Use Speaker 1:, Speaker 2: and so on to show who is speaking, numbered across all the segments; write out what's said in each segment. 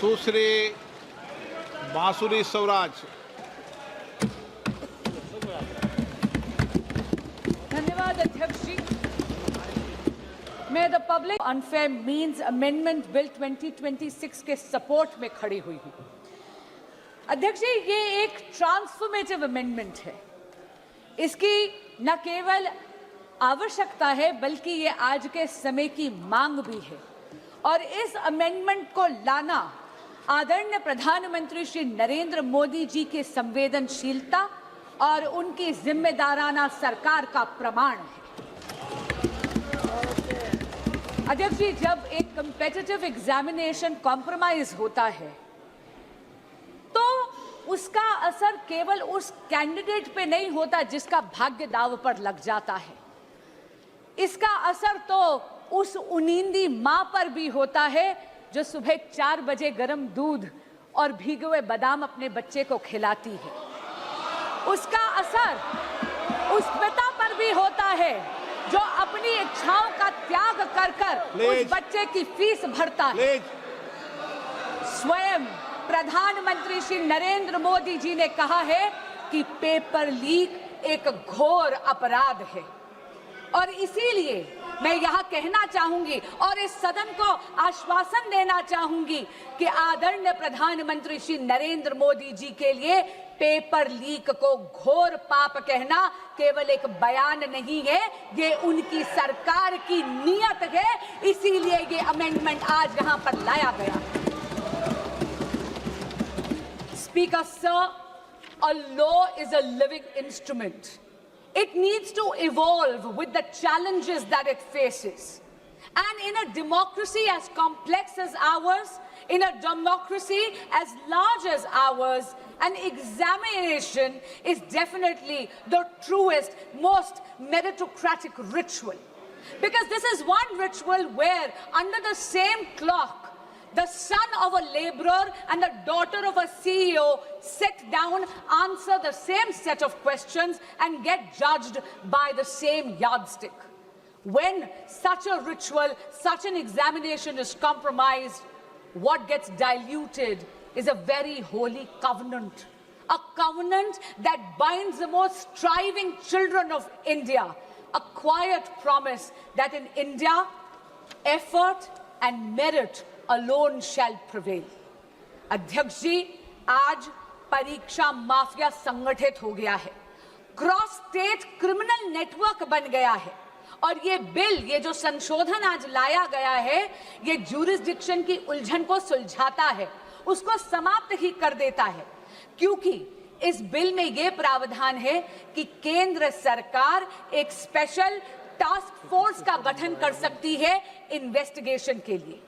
Speaker 1: सुश्री बांसुरी स्वराज।
Speaker 2: धन्यवाद अध्यक्ष जी। मैं the public unfair means amendment bill 2026 के सपोर्ट में खड़ी हुई हूँ। अध्यक्ष जी, ये एक ट्रांसफॉर्मेटिव अमेंडमेंट है। इसकी न केवल आवश्यकता है बल्कि ये आज के समय की मांग भी है और इस अमेंडमेंट को लाना आदरणीय प्रधानमंत्री श्री नरेंद्र मोदी जी की संवेदनशीलता और उनकी जिम्मेदाराना सरकार का प्रमाण है। अध्यक्ष जी, जब एक कॉम्पिटिटिव एग्जामिनेशन कॉम्प्रोमाइज होता है तो उसका असर केवल उस कैंडिडेट पे नहीं होता जिसका भाग्य दांव पर लग जाता है। इसका असर तो उस उनींदी मां पर भी होता है जो सुबह 4 बजे गर्म दूध और भीगे हुए बादाम अपने बच्चे को खिलाती है। उसका असर उस पिता पर भी होता है जो अपनी इच्छाओं का त्याग कर कर उस बच्चे की फीस भरता है। स्वयं प्रधानमंत्री श्री नरेंद्र मोदी जी ने कहा है कि पेपर लीक एक घोर अपराध है और इसीलिए मैं यहाँ कहना चाहूंगी और इस सदन को आश्वासन देना चाहूंगी कि आदरणीय प्रधानमंत्री श्री नरेंद्र मोदी जी के लिए पेपर लीक को घोर पाप कहना केवल एक बयान नहीं है, ये उनकी सरकार की नीयत है। इसीलिए ये अमेंडमेंट आज यहाँ पर लाया गया। Speaker sir, a law is a living instrument. It needs to evolve with the challenges that it faces. And in a democracy as complex as ours, in a democracy as large as ours, an examination is definitely the truest, most meritocratic ritual. Because this is one ritual where under the same clock, the son of a laborer and the daughter of a CEO sit down, answer the same set of questions and get judged by the same yardstick. When such a ritual, such an examination is compromised, what gets diluted is a very holy covenant. A covenant that binds the most striving children of India. A quiet promise that in India, effort and merit alone shall prevail. अध्यक्ष जी, आज परीक्षा mafia संगठित हो गया है, cross state criminal network बन गया है और ये बिल, ये जो संशोधन आज लाया गया है, ये ज्यूरिसडिक्शन की उलझन को सुलझाता है, उसको समाप्त ही कर देता है। क्योंकि इस बिल में ये प्रावधान है कि केंद्र सरकार एक स्पेशल टास्क फोर्स का गठन कर सकती है इन्वेस्टिगेशन के लिए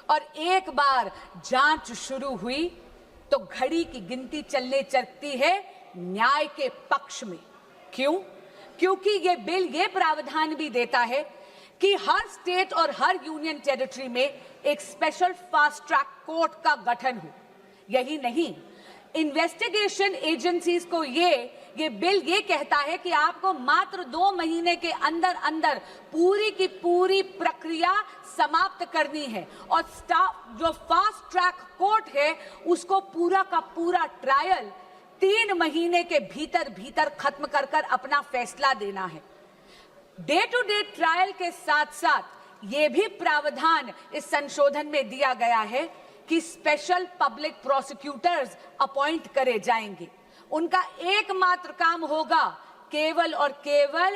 Speaker 2: और एक बार जांच शुरू हुई तो घड़ी की गिनती चलने लगती है न्याय के पक्ष में। क्यों? क्योंकि ये बिल ये प्रावधान भी देता है कि हर स्टेट और हर यूनियन टेरिटरी में एक स्पेशल फास्ट ट्रैक कोर्ट का गठन हो। यही नहीं, इन्वेस्टिगेशन एजेंसीज को ये बिल ये कहता है कि आपको मात्र 2 महीने के अंदर अंदर पूरी की पूरी प्रक्रिया समाप्त करनी है और जो फास्ट ट्रैक कोर्ट है उसको पूरा का पूरा ट्रायल 3 महीने के भीतर भीतर खत्म कर कर अपना फैसला देना है। डे टू डे ट्रायल के साथ साथ ये भी प्रावधान इस संशोधन में दिया गया है कि स्पेशल पब्लिक प्रोसिक्यूटर्स अपॉइंट करे जाएंगे। उनका एकमात्र काम होगा केवल और केवल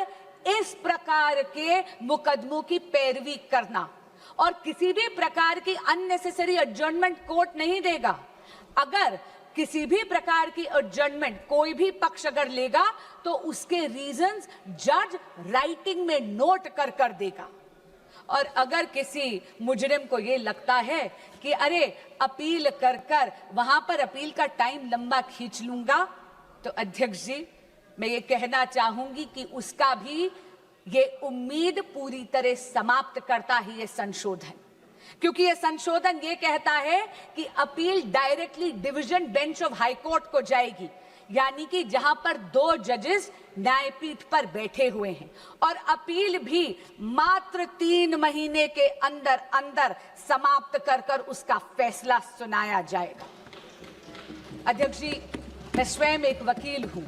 Speaker 2: इस प्रकार के मुकदमों की पैरवी करना और किसी भी प्रकार की अननेसेसरी एडजर्नमेंट कोर्ट नहीं देगा। अगर किसी भी प्रकार की एडजर्नमेंट कोई भी पक्ष अगर लेगा तो उसके रीजंस जज राइटिंग में नोट कर कर देगा। और अगर किसी मुजरिम को ये लगता है कि अरे अपील कर कर वहां पर अपील का टाइम लंबा खींच लूंगा, तो अध्यक्ष जी मैं ये कहना चाहूंगी कि उसका भी ये उम्मीद पूरी तरह समाप्त करता है ये संशोधन। क्योंकि ये संशोधन ये कहता है कि appeal directly division bench of high court को जाएगी। यानी कि जहां पर 2 जजेस न्यायपीठ पर बैठे हुए हैं, और अपील भी मात्र 3 महीने के अंदर अंदर समाप्त कर उसका फैसला सुनाया जाएगा। अध्यक्ष जी, मैं स्वयं एक वकील हूं।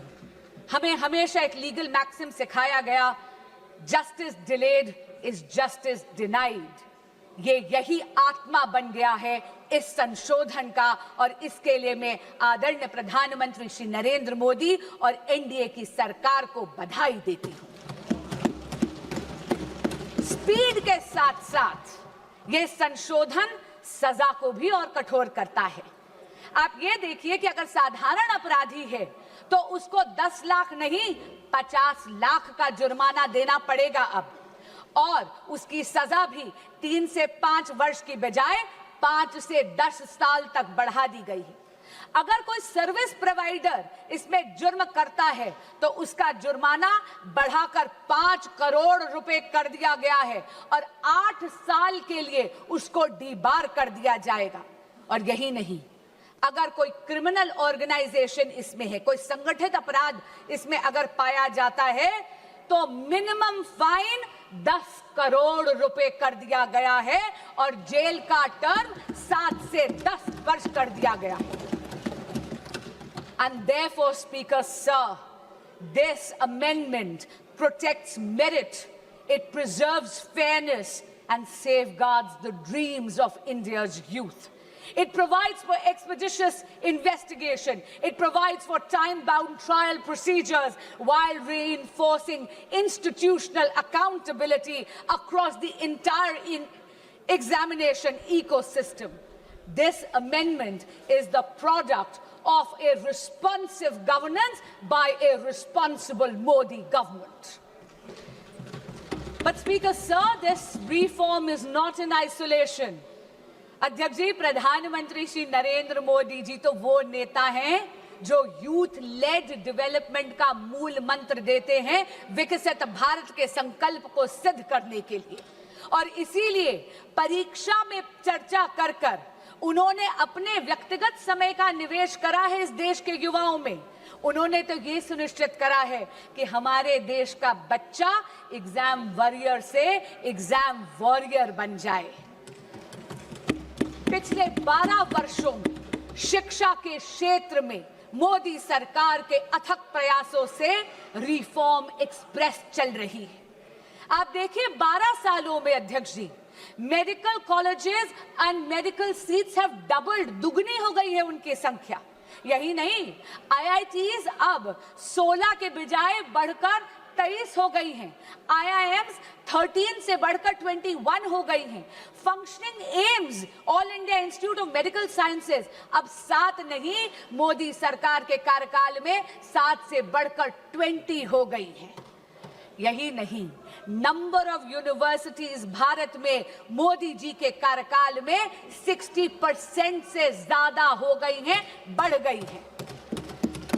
Speaker 2: हमें हमेशा एक लीगल मैक्सिम सिखाया गया, justice delayed is justice denied. यही आत्मा बन गया है इस संशोधन का, और इसके लिए मैं आदरणीय प्रधानमंत्री श्री नरेंद्र मोदी और एनडीए की सरकार को बधाई देती हूं। स्पीड के साथ साथ ये संशोधन सजा को भी और कठोर करता है। आप ये देखिए कि अगर साधारण अपराधी है तो उसको 10 लाख नहीं 50 लाख का जुर्माना देना पड़ेगा अब, और उसकी सजा भी 3 से 5 वर्ष की बजाय 5 से 10 साल तक बढ़ा दी गई है। अगर कोई सर्विस प्रोवाइडर इसमें जुर्म करता है तो उसका जुर्माना बढ़ाकर 5 करोड़ रुपए कर दिया गया है, और 8 साल के लिए उसको डीबार कर दिया जाएगा। और यही नहीं, अगर कोई क्रिमिनल ऑर्गेनाइजेशन इसमें है, कोई संगठित अपराध इसमें अगर पाया जाता है, तो मिनिमम फाइन 10 करोड़ रुपए कर दिया गया है, और जेल का टर्म 7 से 10 वर्ष कर दिया गया है। And therefore, Speaker Sir, this amendment protects merit, it preserves fairness and safeguards the dreams of India's youth. It provides for expeditious investigation. It provides for time-bound trial procedures while reinforcing institutional accountability across the entire examination ecosystem. This amendment is the product of a responsive governance by a responsible Modi government. But Speaker Sir, this reform is not in isolation. अध्यक्ष जी, प्रधानमंत्री श्री नरेंद्र मोदी जी तो वो नेता हैं जो youth lead development का मूल मंत्र देते हैं विकसित भारत के संकल्प को सिद्ध करने के लिए, और इसीलिए परीक्षा में चर्चा कर उन्होंने अपने व्यक्तिगत समय का निवेश करा है इस देश के युवाओं में। उन्होंने तो ये सुनिश्चित करा है कि हमारे देश का बच्चा एग्जाम वॉरियर से एग्जाम वॉरियर बन जाए। पिछले 12 वर्षों में शिक्षा के क्षेत्र में मोदी सरकार के अथक प्रयासों से रिफॉर्म एक्सप्रेस चल रही है। आप देखिए 12 सालों में अध्यक्ष जी, medical colleges and medical seats have doubled, दुगनी हो गई है उनकी संख्या। यही नहीं, आईआईटीज अब 16 के बजाय बढ़कर 23 हो गई हैं। IIMs 13 से बढ़कर 21 हो गई हैं। Functioning AIIMS, all India institute of medical sciences अब 7 नहीं, मोदी सरकार के कार्यकाल में 7 से बढ़कर 20 हो गई हैं। यही नहीं, नंबर ऑफ यूनिवर्सिटीज भारत में मोदी जी के कार्यकाल में 60% से ज्यादा हो गई हैं, बढ़ गई हैं।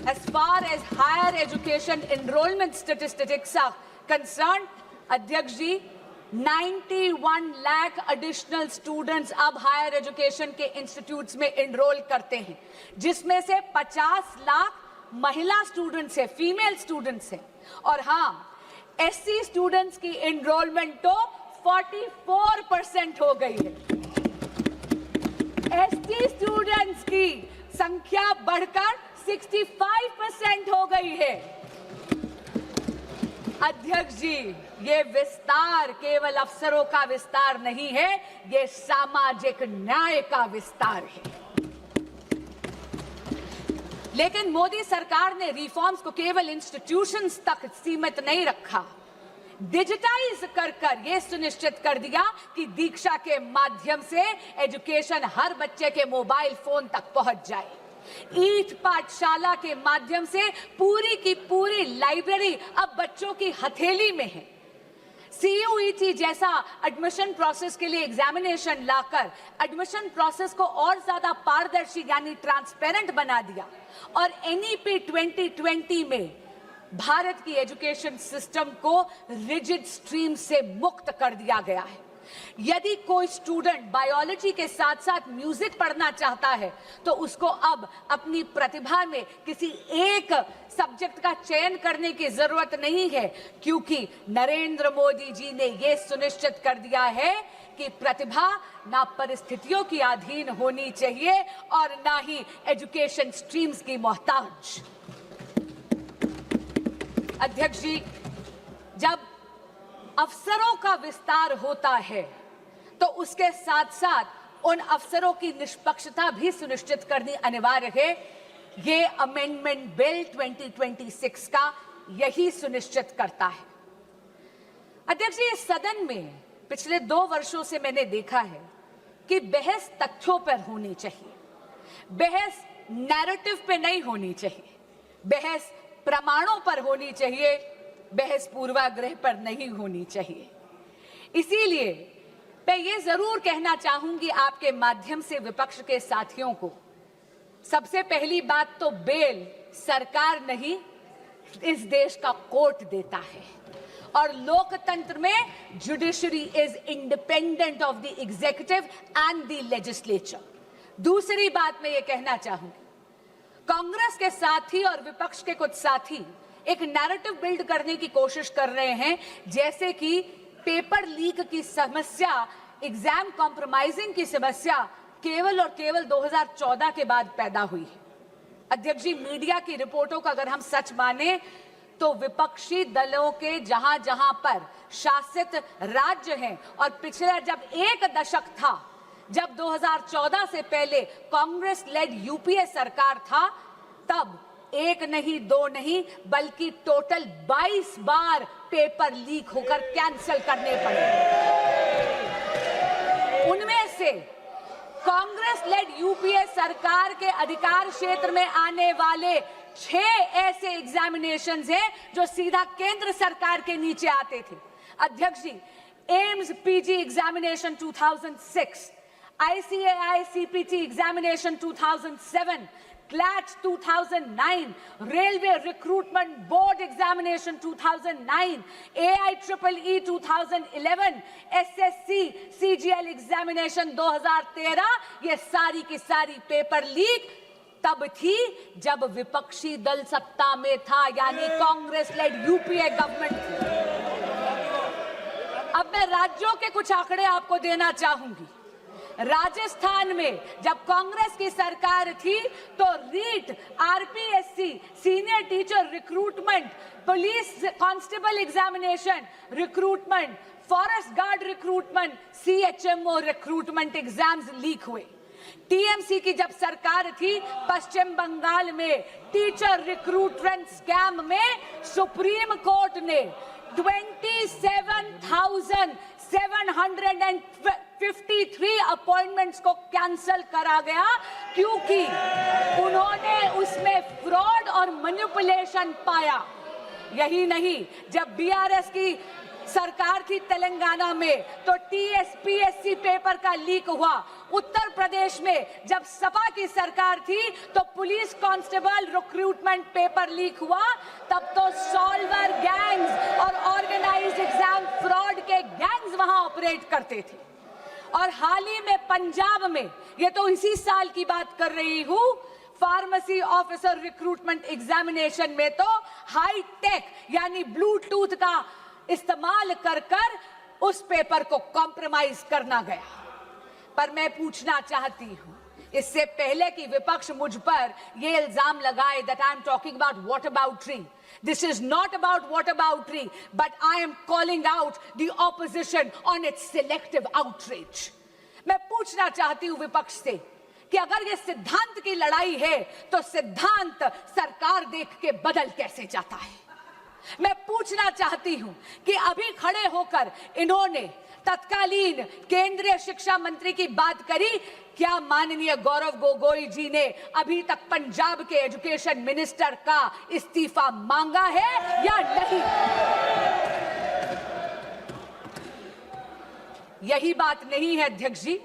Speaker 2: As far as higher education enrollment statistics are concerned, अध्यक्ष जी, 91 लाख एडिशनल स्टूडेंट्स अब हायर एजुकेशन के इंस्टीट्यूट्स में एनरोल करते हैं, जिसमें से 50 लाख महिला स्टूडेंट्स हैं, फीमेल स्टूडेंट्स हैं। और हाँ, एससी स्टूडेंट्स की एनरोलमेंट तो 44% हो गई है। एसटी स्टूडेंट्स की संख्या बढ़कर 65% हो गई है। अध्यक्ष जी, ये विस्तार केवल अफसरों का विस्तार नहीं है, ये सामाजिक न्याय का विस्तार है। लेकिन मोदी सरकार ने रिफॉर्म्स को केवल इंस्टीट्यूशंस तक सीमित नहीं रखा। डिजिटाइज कर ये सुनिश्चित कर दिया कि दीक्षा के माध्यम से एजुकेशन हर बच्चे के मोबाइल फोन तक पहुंच जाए। ईट पाठशाला के माध्यम से पूरी की पूरी लाइब्रेरी अब बच्चों की हथेली में है। CUET जैसा एडमिशन प्रोसेस के लिए एग्जामिनेशन लाकर एडमिशन प्रोसेस को और ज्यादा पारदर्शी यानी ट्रांसपेरेंट बना दिया, और NEP 2020 में भारत की एजुकेशन सिस्टम को रिजिड स्ट्रीम से मुक्त कर दिया गया है। यदि कोई स्टूडेंट बायोलॉजी के साथ साथ म्यूजिक पढ़ना चाहता है तो उसको अब अपनी प्रतिभा में किसी एक सब्जेक्ट का चयन करने की जरूरत नहीं है, क्योंकि नरेंद्र मोदी जी ने यह सुनिश्चित कर दिया है कि प्रतिभा ना परिस्थितियों की अधीन होनी चाहिए और ना ही एजुकेशन स्ट्रीम्स की मोहताज। अध्यक्ष जी, जब अफसरों का विस्तार होता है तो उसके साथ साथ उन अफसरों की निष्पक्षता भी सुनिश्चित करनी अनिवार्य है। ये अमेंडमेंट बिल 2026 का यही सुनिश्चित करता है। अध्यक्ष जी, इस सदन में पिछले 2 वर्षों से मैंने देखा है कि बहस तथ्यों पर होनी चाहिए, बहस नैरेटिव पे नहीं होनी चाहिए, बहस प्रमाणों पर होनी चाहिए, बहस पूर्वाग्रह पर नहीं होनी चाहिए। इसीलिए मैं ये जरूर कहना चाहूंगी आपके माध्यम से विपक्ष के साथियों को, सबसे पहली बात तो बेल सरकार नहीं, इस देश का कोर्ट देता है और लोकतंत्र में judiciary is independent of the executive and the legislature. दूसरी बात मैं ये कहना चाहूंगी, कांग्रेस के साथी और विपक्ष के कुछ साथी एक नैरेटिव बिल्ड करने की कोशिश कर रहे हैं, जैसे कि पेपर लीक की समस्या, एग्जाम कॉम्प्रोमाइजिंग की समस्या केवल और केवल 2014 के बाद पैदा हुई है। अध्यक्ष जी, मीडिया की रिपोर्टों का अगर हम सच माने तो विपक्षी दलों के जहां जहां पर शासित राज्य हैं और पिछले जब 1 दशक था, जब 2014 से पहले कांग्रेस लेड यूपीए सरकार था, तब 1 नहीं 2 नहीं बल्कि टोटल 22 बार पेपर लीक होकर कैंसिल करने पड़े। उनमें से कांग्रेस लेड यूपीए सरकार के अधिकार क्षेत्र में आने वाले 6 ऐसे एग्जामिनेशंस हैं जो सीधा केंद्र सरकार के नीचे आते थे। अध्यक्ष जी, AIIMS PG examination 2006, ICAI CPT examination 2007, CLAT 2009, Railway Recruitment Board examination 2009, AIEEE 2011, SSC CGL examination 2013, ये सारी की सारी पेपर लीक तब थी जब विपक्षी दल सत्ता में था, यानी कांग्रेस लेड यूपीए गवर्नमेंट थी। अब मैं राज्यों के कुछ आंकड़े आपको देना चाहूंगी। राजस्थान में जब कांग्रेस की सरकार थी तो REET, RPSC, senior teacher recruitment, police constable examination recruitment, forest guard recruitment, CHMO recruitment exams leak हुए। टीएमसी की जब सरकार थी पश्चिम बंगाल में टीचर रिक्रूटमेंट स्कैम में सुप्रीम कोर्ट ने 27,753 अपॉइंटमेंट्स को कैंसिल करा गया, क्योंकि उन्होंने उसमें फ्रॉड और मैनिपुलेशन पाया। यही नहीं, जब बीआरएस की सरकार थी तेलंगाना में तो टीएसपीएससी पेपर का लीक हुआ। उत्तर प्रदेश में जब सपा की सरकार थी तो police constable recruitment paper leak हुआ। तब तो सॉल्वर गैंग्स और ऑर्गेनाइज्ड एग्जाम फ्रॉड के गैंग्स वहां ऑपरेट करते थे। और हाल ही में पंजाब में, ये तो इसी साल की बात कर रही हूं, फार्मेसी ऑफिसर रिक्रूटमेंट एग्जामिनेशन में तो हाई टेक यानी ब्लूटूथ का इस्तेमाल कर उस पेपर को कॉम्प्रोमाइज करना गया। पर मैं पूछना चाहती हूं, इससे पहले कि विपक्ष मुझ पर यह इल्जाम लगाए that I am talking about whataboutery, this is not about whataboutery, but I am calling out the opposition on its selective outrage. मैं पूछना चाहती हूं विपक्ष से कि अगर ये सिद्धांत की लड़ाई है तो सिद्धांत सरकार देख के बदल कैसे जाता है। मैं पूछना चाहती हूं कि अभी खड़े होकर इन्होंने तत्कालीन केंद्रीय शिक्षा मंत्री की बात करी, क्या माननीय गौरव गोगोई जी ने अभी तक पंजाब के एजुकेशन मिनिस्टर का इस्तीफा मांगा है या नहीं? यही बात नहीं है अध्यक्ष जी,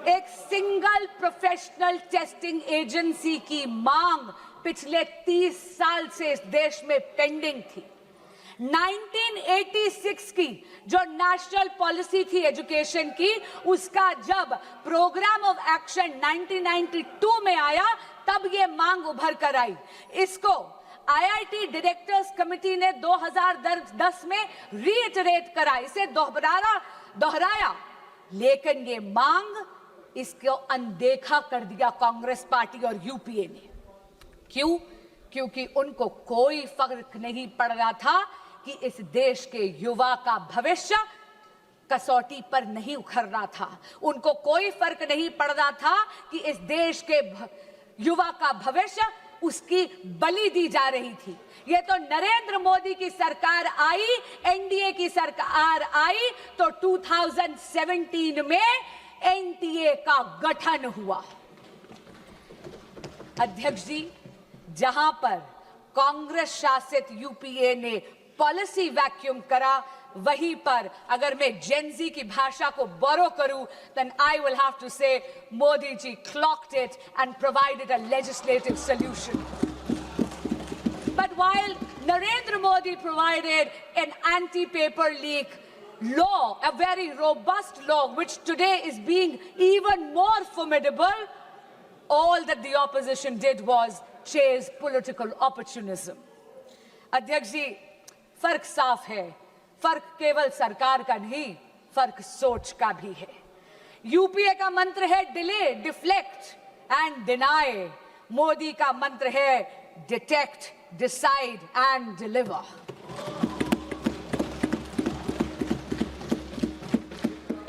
Speaker 2: एक सिंगल प्रोफेशनल टेस्टिंग एजेंसी की मांग पिछले 30 साल से इस देश में पेंडिंग थी। 1986 की जो नेशनल पॉलिसी थी एजुकेशन की, उसका जब प्रोग्राम ऑफ एक्शन 1992 में आया, तब ये मांग उभर कर आई। इसको आईआईटी डायरेक्टर्स कमेटी ने 2010 में रीइटरेट करा, इसे दोहराया, लेकिन ये मांग इसको अनदेखा कर दिया कांग्रेस पार्टी और यूपीए ने। क्यों? क्योंकि उनको कोई फर्क नहीं पड़ रहा था कि इस देश के युवा का भविष्य कसौटी पर नहीं उखड़ रहा था। उनको कोई फर्क नहीं पड़ रहा था कि इस देश के युवा का भविष्य उसकी बलि दी जा रही थी। ये तो नरेंद्र मोदी की सरकार आई, एनडीए की सरकार आई, तो 2017 में एनटीए का गठन हुआ। अध्यक्ष जी, जहां पर कांग्रेस शासित यूपीए ने पॉलिसी वैक्यूम करा, वहीं पर अगर मैं जेनजी की भाषा को बोरो करूं, then I will have to say Modi ji clocked it and provided a legislative solution. But while Narendra Modi provided an anti-paper leak law, a very robust law, which today is being even more formidable, all that the opposition did was chase political opportunism. अध्यक्ष जी, फर्क साफ है। फर्क केवल सरकार का नहीं, फर्क सोच का भी है। यूपीए का मंत्र है delay, deflect and deny. Modi का मंत्र है डिटेक्ट, डिसाइड एंड डिलीवर।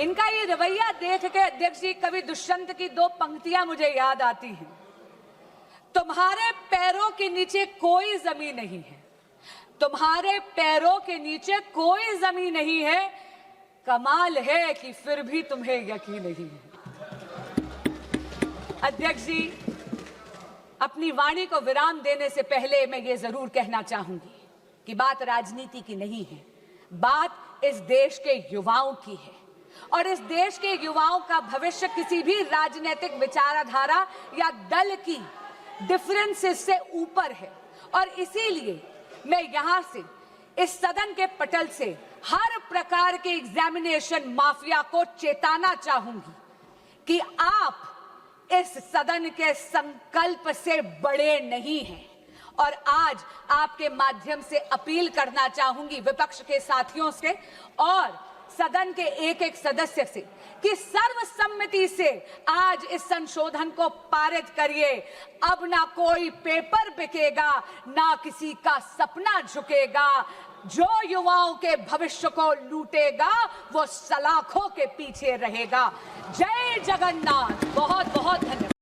Speaker 2: इनका ये रवैया देख के अध्यक्ष जी, कवि दुष्यंत की दो पंक्तियां मुझे याद आती हैं। तुम्हारे पैरों के नीचे कोई जमीन नहीं है, तुम्हारे पैरों के नीचे कोई जमीन नहीं है, कमाल है कि फिर भी तुम्हें यकीन नहीं है। अध्यक्ष जी, अपनी वाणी को विराम देने से पहले मैं ये जरूर कहना चाहूंगी कि बात राजनीति की नहीं है, बात इस देश के युवाओं की है। और इस देश के युवाओं का भविष्य किसी भी राजनीतिक विचारधारा या दल की डिफरेंसेस से ऊपर है। और इसीलिए मैं यहां से, इस सदन के पटल से, हर प्रकार के एग्जामिनेशन माफिया को चेताना चाहूंगी कि आप इस सदन के संकल्प से बड़े नहीं हैं। और आज आपके माध्यम से अपील करना चाहूंगी विपक्ष के साथियों से और सदन के एक एक सदस्य से कि सर्वसम्मति से आज इस संशोधन को पारित करिए। अब ना कोई पेपर बिकेगा, ना किसी का सपना झुकेगा। जो युवाओं के भविष्य को लूटेगा वो सलाखों के पीछे रहेगा। जय जगन्नाथ। बहुत बहुत धन्यवाद।